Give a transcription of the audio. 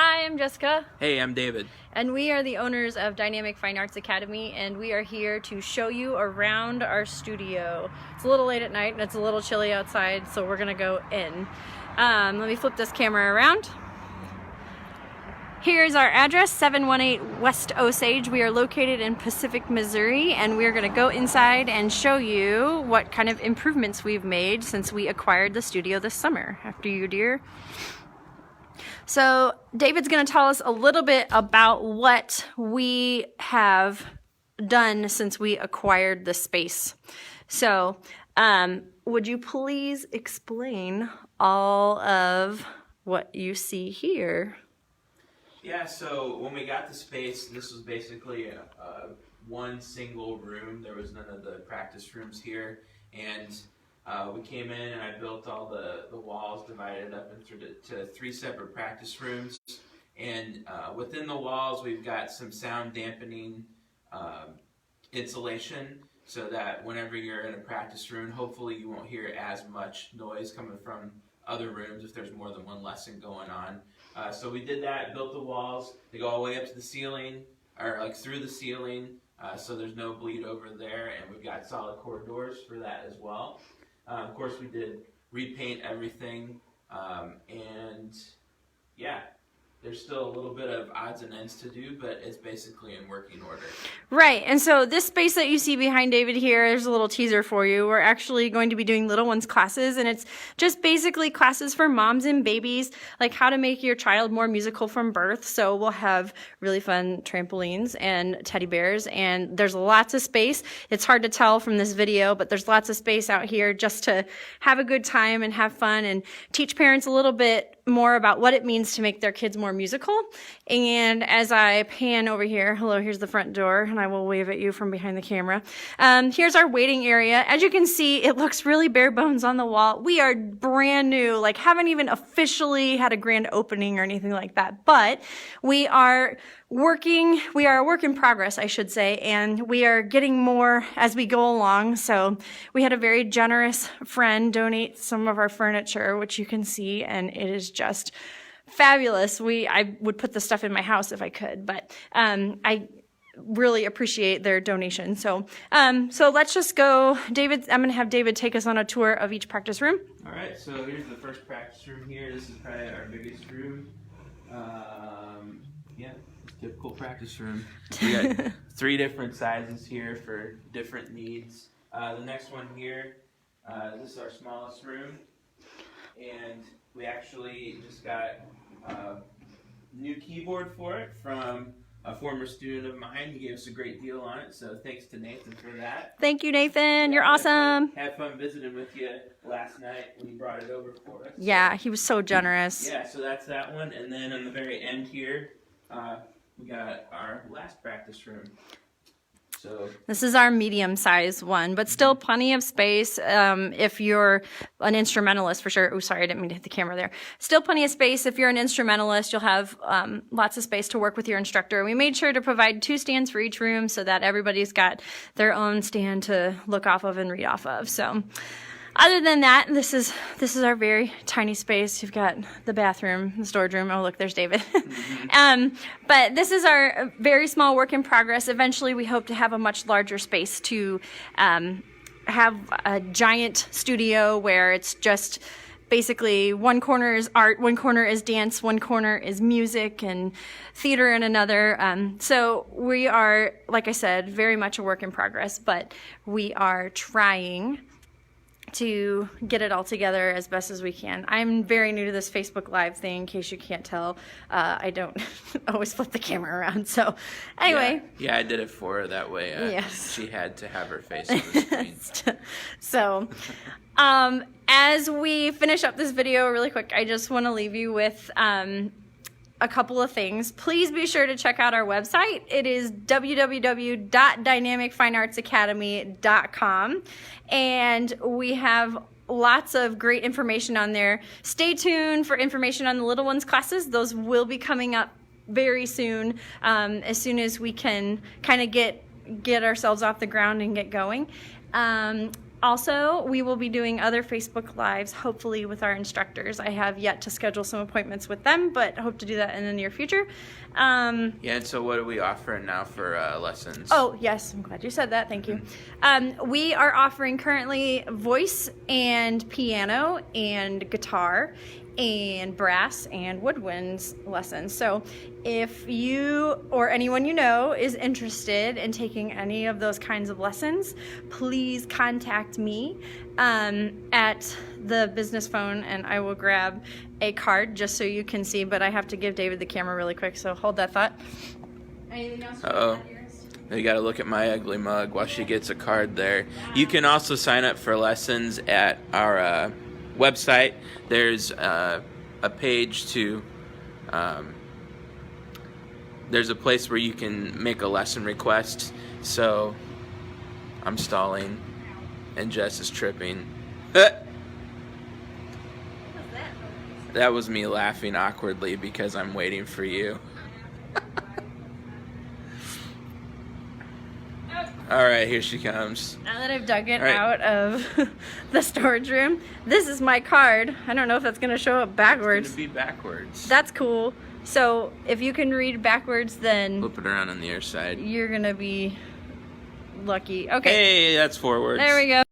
Hi, I'm Jessica. Hey, I'm David. And we are the owners of Dynamic Fine Arts Academy, and we are here to show you around our studio. It's a little late at night and it's a little chilly outside, so we're gonna go in. Let me flip this camera around. Here's our address, 718 West Osage. We are located in Pacific, Missouri, and we're gonna go inside and show you what kind of improvements we've made since we acquired the studio this summer. After you, dear. So David's going to tell us a little bit about what we have done since we acquired the space. So would you please explain all of what you see here? Yeah, so when we got the space, this was basically one single room. There was none of the practice rooms here, and we came in and I built all the walls, divided up into three separate practice rooms. And within the walls, we've got some sound dampening insulation so that whenever you're in a practice room, hopefully you won't hear as much noise coming from other rooms if there's more than one lesson going on. So we did that, built the walls. They go all the way up to the ceiling, or like through the ceiling, so there's no bleed over there. And we've got solid core doors for that as well. Of course, we did repaint everything, and yeah, there's still a little bit of odds and ends to do, but it's basically in working order. Right, and so this space that you see behind David here, there's a little teaser for you. We're actually going to be doing Little Ones classes, and it's just basically classes for moms and babies, like how to make your child more musical from birth. So we'll have really fun trampolines and teddy bears, and there's lots of space. It's hard to tell from this video, but there's lots of space out here just to have a good time and have fun and teach parents a little bit more about what it means to make their kids more musical. And as I pan over here, hello, here's the front door, and I will wave at you from behind the camera. Here's our waiting area. As you can see, it looks really bare bones on the wall. We are brand new, like haven't even officially had a grand opening or anything like that, but we are a work in progress, I should say, and we are getting more as we go along. So we had a very generous friend donate some of our furniture, which you can see, and it is just fabulous. I would put the stuff in my house if I could, but I really appreciate their donation. So let's just go. David, I'm going to have David take us on a tour of each practice room. All right, so here's the first practice room here. This is probably our biggest room. Yeah, typical practice room. We got three different sizes here for different needs. The next one here, this is our smallest room, and we actually just got a new keyboard for it from a former student of mine. He gave us a great deal on it, so thanks to Nathan for that. Thank you, Nathan. You're awesome. Had fun visiting with you last night when you brought it over for us. Yeah, he was so generous. Yeah, so that's that one. And then on the very end here, we got our last practice room. So this is our medium-sized one, but still plenty of space if you're an instrumentalist, for sure. Oh, sorry, I didn't mean to hit the camera there. Still plenty of space. If you're an instrumentalist, you'll have lots of space to work with your instructor. We made sure to provide 2 stands for each room so that everybody's got their own stand to look off of and read off of. So other than that, this is our very tiny space. You've got the bathroom, the storage room. Oh, look, there's David. But this is our very small work in progress. Eventually, we hope to have a much larger space to have a giant studio where it's just basically one corner is art, one corner is dance, one corner is music and theater in another. So we are, like I said, very much a work in progress, but we are trying to get it all together as best as we can. I'm very new to this Facebook Live thing, in case you can't tell. I don't always flip the camera around. So anyway. Yeah, I did it for her that way. Yes. She had to have her face on the screen. So as we finish up this video really quick, I just want to leave you with a couple of things. Please be sure to check out our website. It is www.dynamicfineartsacademy.com, and we have lots of great information on there. Stay tuned for information on the Little Ones classes. Those will be coming up very soon as we can kind of get ourselves off the ground and get going. Also, we will be doing other Facebook Lives, hopefully with our instructors. I have yet to schedule some appointments with them, but hope to do that in the near future. Yeah, and so what are we offering now for lessons? Oh, yes, I'm glad you said that. Thank you. We are offering currently voice and piano and guitar and brass and woodwinds lessons. So if you or anyone you know is interested in taking any of those kinds of lessons, please contact me at the business phone, and I will grab a card just so you can see, but I have to give David the camera really quick, so hold that thought. Anything else? You got to look at my ugly mug while she gets a card there. You can also sign up for lessons at our website. There's a page to there's a place where you can make a lesson request. So I'm stalling and Jess is tripping. That was me laughing awkwardly because I'm waiting for you. All right, here she comes. Now that I've dug it out of the storage room, this is my card. I don't know if that's going to show up backwards. It's going to be backwards. That's cool. So if you can read backwards, then flip it around on the other side. You're going to be lucky. Okay. Hey, that's forwards. There we go.